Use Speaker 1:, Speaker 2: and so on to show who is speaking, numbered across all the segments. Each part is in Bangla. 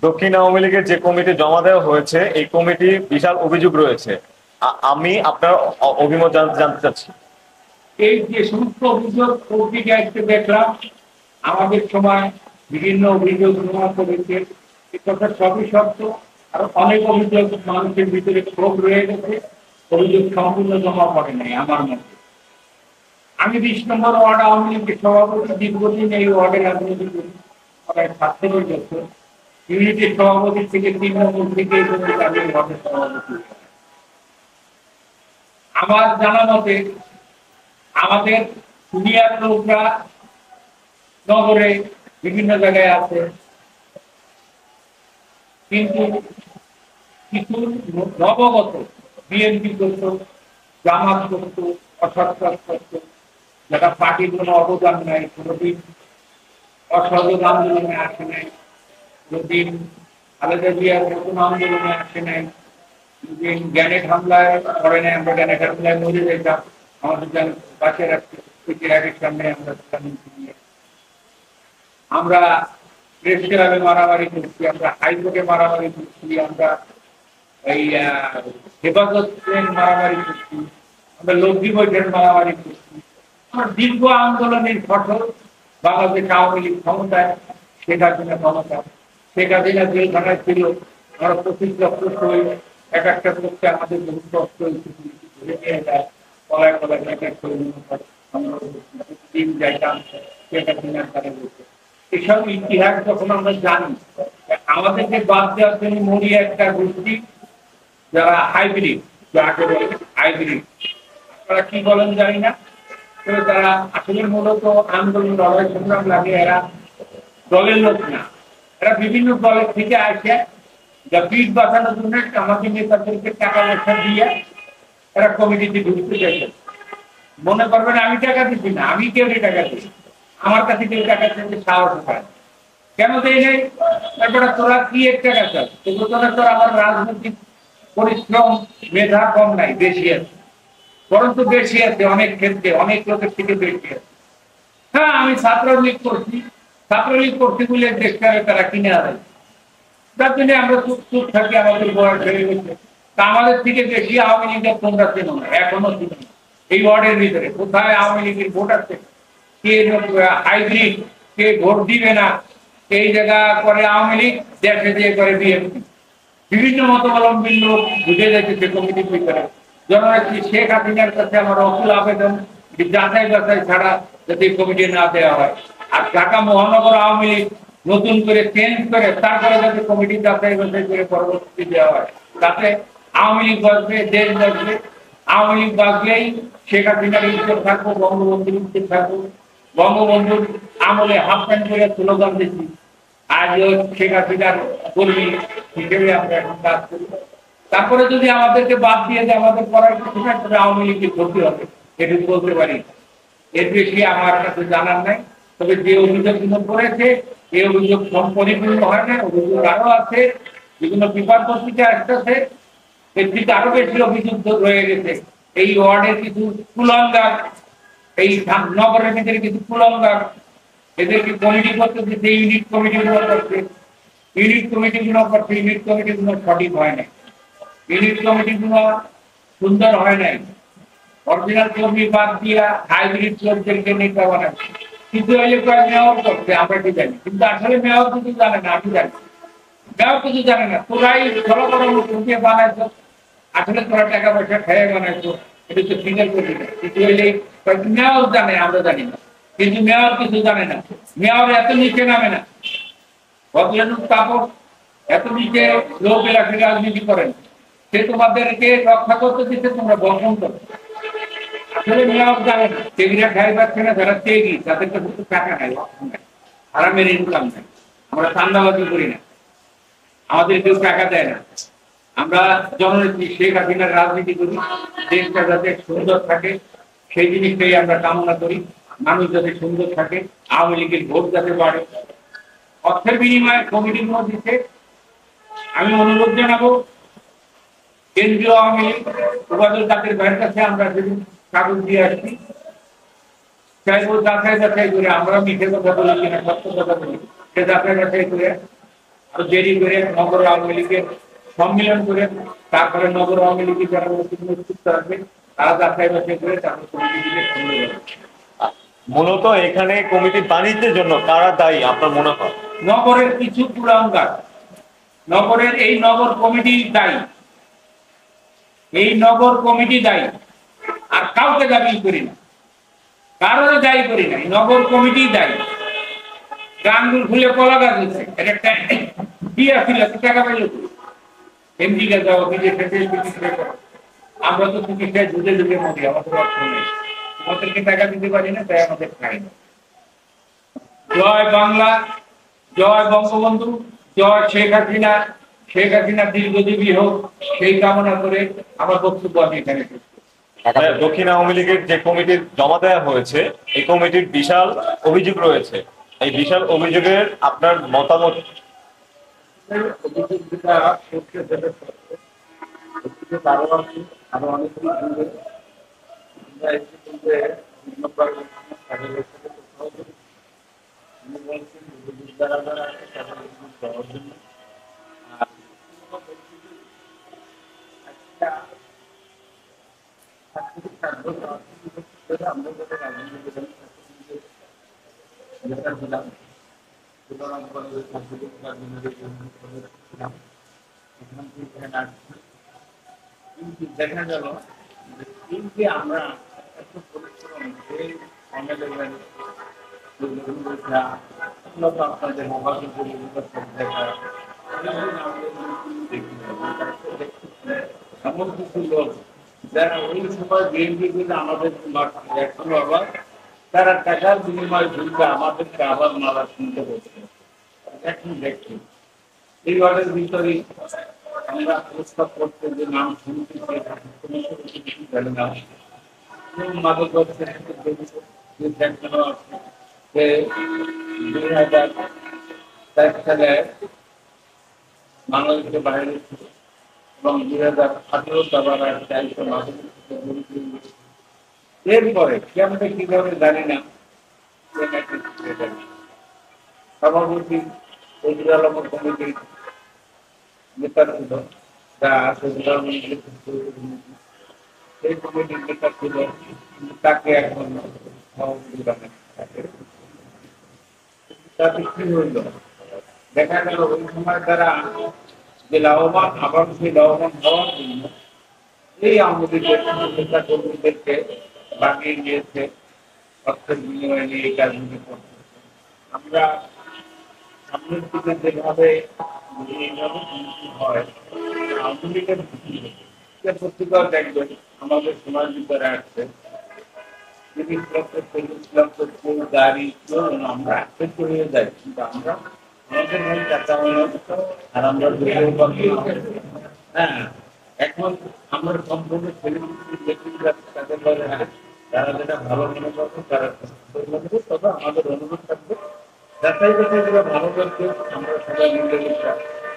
Speaker 1: দক্ষিণ আওয়ামী লীগের যে কমিটি জমা দেওয়া হয়েছে এই কমিটি বিশাল অভিযোগ রয়েছে। আমি আপনার অভিমত জানতে চাচ্ছি।
Speaker 2: এই যে সমস্ত অভিযোগ পত্রিকায় দেখলাম, আমাদের সময় বিভিন্ন অভিযোগ জমা করেছে, এ কথা সবই সত্য। আর অনেক অভিযোগ মানুষের ভিতরে ক্ষোভ রয়ে গেছে, অভিযোগ সম্পূর্ণ জমা পড়ে নাই আমার মতে। আমি 20 নম্বর ওয়ার্ড আওয়ামী লীগের সভাপতি, দীর্ঘদিন এই ওয়ার্ডে রাজনীতি করি, প্রায় 17 বছর। ইউনিটের সভাপতি থেকে 3 নম্বর থেকে এই পর্যন্ত আমি ওয়ার্ডের সভাপতি। আমার জানা মতে আমাদের দুনিয়ার লোকরা নগরে বিভিন্ন জায়গায় আছে, কিন্তু কিছু নবগত বিএনপি করত, জামাত করত, অসৎ কাজ করত, যারা পার্টির কোনো অবদান নাই, কোনোদিন অসহযোগ আন্দোলনে আসে নাই, কোনোদিন খালেদা জিয়ার নতুন আন্দোলনে আসে নাই, কোনোদিন গ্যানেট হামলায় করে নাই। আমরা গ্যানেট হামলায় মরে যেতাম, আমাদের যেন বাঁচিয়ে রাখতে আগের সামনে আমরা প্রেস ক্লাবে মারামারি করছি, আমরা হাইকোর্টে মারামারি করছি, আমরা এই হেফাজত মারামারি করছি, আমরা লব্ধি বৈঠের মারামারি করছি। আমার দীর্ঘ আন্দোলনের ফসল বাংলাদেশ আওয়ামী লীগ ক্ষমতায়, শেখ হাসিনা ক্ষমতা। শেখ হাসিনা জেলখানায় ছিল, আমরা 25 লক্ষ শহীদ, এক একটা করতে আমাদের বহু কষ্ট হয়েছে, ধরে নিয়ে যায় কলায় কলায় এক এক করে আমরা দিন যাইতাম শেখ হাসিনার তারা বলছে। এসব ইতিহাস যখন আমরা জানি, আমাদেরকে বাদ দেওয়ার জন্য মরিয়া একটা গোষ্ঠী যারা হাইব্রিড, যাকে বলে হাইব্রিড, আপনারা কি বলেন জানি না, তবে তারা আসলে মূলত আন্দোলন লড়াই সংগ্রাম লাগে, এরা দলের লোক না, এরা বিভিন্ন দলের থেকে আসে, যা পিঠ বাঁচানোর জন্য আমাদের নেতাদেরকে টাকা পয়সা দিয়ে এরা কমিটিতে ঢুকতে চাইছে। মনে করবেন আমি টাকা দিচ্ছি না, আমি কেউ টাকা দিচ্ছি, আমার কাছে কেউ টাকা চাইতে সাহস পায় কেন দেয় নাই? তারপরে তোরা কি এক টাকা চাস, তোর আমার রাজনৈতিক পরিশ্রম মেধা কম নাই, বেশি আছে, বরঞ্চ বেশি আছে, অনেক ক্ষেত্রে অনেক লোকের থেকে বেশি আছে। হ্যাঁ, আমি ছাত্রলীগ করছি, ছাত্রলীগ করছি বলে দেখতে হবে তারা কিনে আনে, তার জন্য আমরা চুপ চুপ থাকি, আমাদের বয়স হয়ে গেছে। তা আমাদের থেকে বেশি আওয়ামী লীগের তোমরা চেনো না, এখনো চিনো না। এই ওয়ার্ডের ভিতরে কোথায় আওয়ামী লীগের ভোট আছে, কে হাইব্রিড, কে ভোট দিবে না, এই জায়গা করে আওয়ামী লীগ, দেশে দিয়ে করে বিএনপি। বিভিন্ন মতাবলম্বী লোক বুঝে যাচ্ছে কমিটির ভিতরে। জননেত্রী শেখ হাসিনার কাছে আমার অকুল আবেদন, যাচাই বাছাই ছাড়া যাতে কমিটি না দেওয়া হয়। আর ঢাকা মহানগর আওয়ামী লীগ নতুন করে চেঞ্জ করে তারপরে যাতে কমিটি যাচাই বাছাই করে পরবর্তী দেওয়া হয়, তাতে আওয়ামী লীগ বাঁচবে, দেশ বাঁচবে। আওয়ামী লীগ বাঁচলেই শেখ হাসিনার ইজ্জত থাকবো, বঙ্গবন্ধুর ইজ্জত থাকবো। বঙ্গবন্ধুর আমলে হাফ প্যান্ট করে স্লোগান দিচ্ছি, আজ শেখ হাসিনার কর্মী হিসেবে আমরা এখন কাজ করি। তারপরে যদি আমাদেরকে বাদ দিয়ে দেয়, আমাদের করার কিছু না, তবে আওয়ামী লীগের ক্ষতি হবে, এটুকু বলতে পারি। এর বেশি আমার কাছে জানার নাই। তবে যে অভিযোগগুলো করেছে, এই অভিযোগ পরিপূর্ণ হয় না, অভিযোগ আরো আছে, বিভিন্ন পেপার পত্রিকা আসতেছে, এর থেকে আরো বেশি অভিযোগ রয়ে গেছে। এই ওয়ার্ডের কিছু কুলাঙ্গার, এই নগরের ভিতরে কিছু কুলাঙ্গার, এদেরকে কমিটি করতে দিচ্ছে, ইউনিট কমিটি গুলো করছে, ইউনিট কমিটি গুলো করছে, ইউনিট কমিটি গুলো সঠিক হয় নাই, ইউনিট কমিটি গুলো সুন্দর হয় নাই। অরিজিনাল কর্মী বাদ দিয়া হাইব্রিড লোকদেরকে নেতা বানাচ্ছে, কিন্তু এই যে মেয়র করছে আমরা কি জানি, কিন্তু আসলে মেয়র কিছু জানে না, আমি জানি মেয়র কিছু জানে না। তোরাই ছোট বড় লোক বানাইছো, আসলে তোরা টাকা পয়সা খেয়ে বানাইছো, এটা তো ফিঙ্গার করি না, কিন্তু মেয়র জানে, আমরা জানি না, কিন্তু মেয়র কিছু জানে না। মেয়র এত নিচে নামে না, ভদ্রলোক তাপস এত নিচে লোক এলাকায় রাজনীতি করেন, সে তোমাদেরকে রক্ষা করতে দিচ্ছে, তোমরা বর্জন করো। আসলে মেয়র জানে না, টেগিরা খাই পাচ্ছে না, যারা টেগি তাদের কাছে টাকা নাই, আরামের ইনকাম নাই, আমরা চান্দাবাজি করি না, আমাদের কেউ টাকা দেয় না। আমরা জননেত্রী শেখ হাসিনার রাজনীতি করি, দেশটা যাতে সুন্দর থাকে সেই জিনিসটাই আমরা কামনা করি, মানুষ যাতে সুন্দর থাকে, আওয়ামী লীগের ভোট যাতে বাড়ে। অর্থের বিনিময়ে কমিটিগুলো দিচ্ছে। আমি অনুরোধ জানাবো কেন্দ্রীয় আওয়ামী লীগ উপাধ্যক্ষ জাতির ভাইয়ের কাছে আমরা যদি কাগজ দিয়ে আসছি, যাচাই বাছাই করে, আমরা মিথ্যে কথা বলি কিনা সত্য কথা বলি, সে যাচাই বাছাই করে আরো দেরি করে নগর আওয়ামী লীগের সম্মেলন করে তারপরে নগর আওয়ামী লীগের যারা নেতৃত্ব আসবে তারা যাচাই বাছাই করে তারপর কমিটিকে সম্মেলন।
Speaker 1: মূলত এখানে কমিটির বাণিজ্যের জন্য কারা দায়ী আপনার মনে হয়?
Speaker 2: নগরের কিছু কুলাঙ্গার, নগরের এই নগর কমিটি দায়ী, এই নগর কমিটি দায়ী, আর কাউকে দাবি করি না, কারোর দায়ী করি না, এই নগর কমিটি দায়ী। গাঙ্গুল খুলে কলা গাছ হচ্ছে, এটা একটা কি আসছিল, টাকা পাইল এমপি কে যাও, বিদেশে চিকিৎসা করো। আমরা তো চিকিৎসায় যুগে যুগে মরি, আমাদের অর্থ নেই, আমাদেরকে টাকা দিতে পারি না, তাই আমাদের খাই না। জয় বাংলা, জয় বঙ্গবন্ধু, জয় শেখ হাসিনা, শেখ হাসিনা দীর্ঘজীবী হোক, সেই কামনা করে আমার বক্তব্য আমি এখানে শেষ করছি।
Speaker 1: দক্ষিণ আওয়ামী লীগের যে কমিটির জমা দেওয়া হয়েছে, এই কমিটির বিশাল অভিযোগ রয়েছে। এই বিশাল অভিযোগের আপনার মতামত?
Speaker 2: অভিযোগ যেটা করতে দেবে আরো আছে, আরো অনেক কিছু আমরা ইতিমধ্যে বিভিন্নবার কোথাও করি। উনি বলছেন যারা যারা আছে তাদের দেওয়ার জন্য। আর আমরা যাদের রাজনীতি দিলাম কিন্তু দেখা গেল যে আমরা এত পরিশ্রম আপনাদের দেখা এমন কিছু লোক যারা ওই সময় বিএনপি কিন্তু আমাদের এখনো আবার তারা টাকার বিনিময়ে ঝুলতে আমাদেরকে আবার মারা শুনতে হচ্ছে। এখন দেখছি এই ওয়ার্ডের ভিতরে আমরা প্রস্তাব করতে যে নাম শুনতে জানি না, মাদক দেখানো আছে যে 2004 সালে বাংলাদেশের বাইরে এবং 2018 আবার চাইছে মাদক। এরপরে কেমন কিভাবে জানি না, সভাপতি ফজলুল আলম কমিটির নেতা ছিল, যা সেই কমিটির নেতা ছিল, তাকে এখন তাতে কি হইল, দেখা গেল ওই সময় তারা যে লাভবান, আবার সেই লাভবান হওয়ার জন্য এই আমাদের নেতা কর্মীদেরকে বানিয়ে নিয়েছে, অর্থের বিনিময়ে নিয়ে এই কাজগুলি করছে। আমরা সামনের দিকে যেভাবে হয় আওয়ামী লীগের পত্রিকাও দেখবেন আমাদের সমাজ ভিতরে আসছে জিনিসপত্র গাড়ি আমরা আকৃষ্ট হয়ে যাই, কিন্তু আমরা আমাদের মনে টাকা আর আমরা হ্যাঁ এখন আমরা সম্পূর্ণ তাদের বলে হ্যাঁ তারা যেটা ভালো মনে করবে তারা তবে আমাদের অনুরোধ থাকবে যাচাই বাছাই যারা ভালো করছে আমরা সবাই মিলে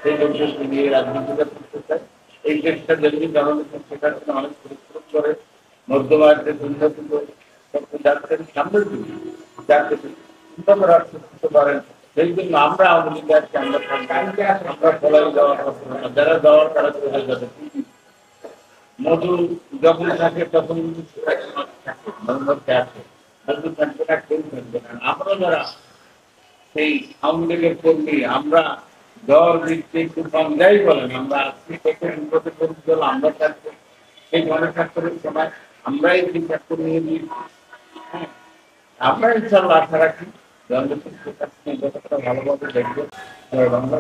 Speaker 2: সেই লোকদেরকে নিয়ে রাজনীতিটা করতে চাই। এই দেশটা যেমনি জনগণ সেটার জন্য অনেক পরিশ্রম করে মধ্যমার্গের উন্নতি যাচ্ছেন সামনের দিকে যাতে উন্নত রাষ্ট্র করতে পারেন, সেই জন্য আমরা আওয়ামী লীগকে আমরা ফলাই দেওয়ার যারা দেওয়ার তারা চলে যাবে। মধু যখন থাকে তখন আছে, মধু থাকবে না, কেউ থাকবে না। আমরা যারা সেই আওয়ামী লীগের কর্মী, আমরা দল দিচ্ছি একটু কম যাই বলেন, আমরা আজকে থেকে উন্নত দল আমরা থাকবো, সেই গণস্বাক্ষরের সময় আমরাই চিন্তা করে নিয়ে নিয়েছি। আমরা ইনশাল্লাহ আশা রাখি ভালোভাবে দেখবো। বাংলা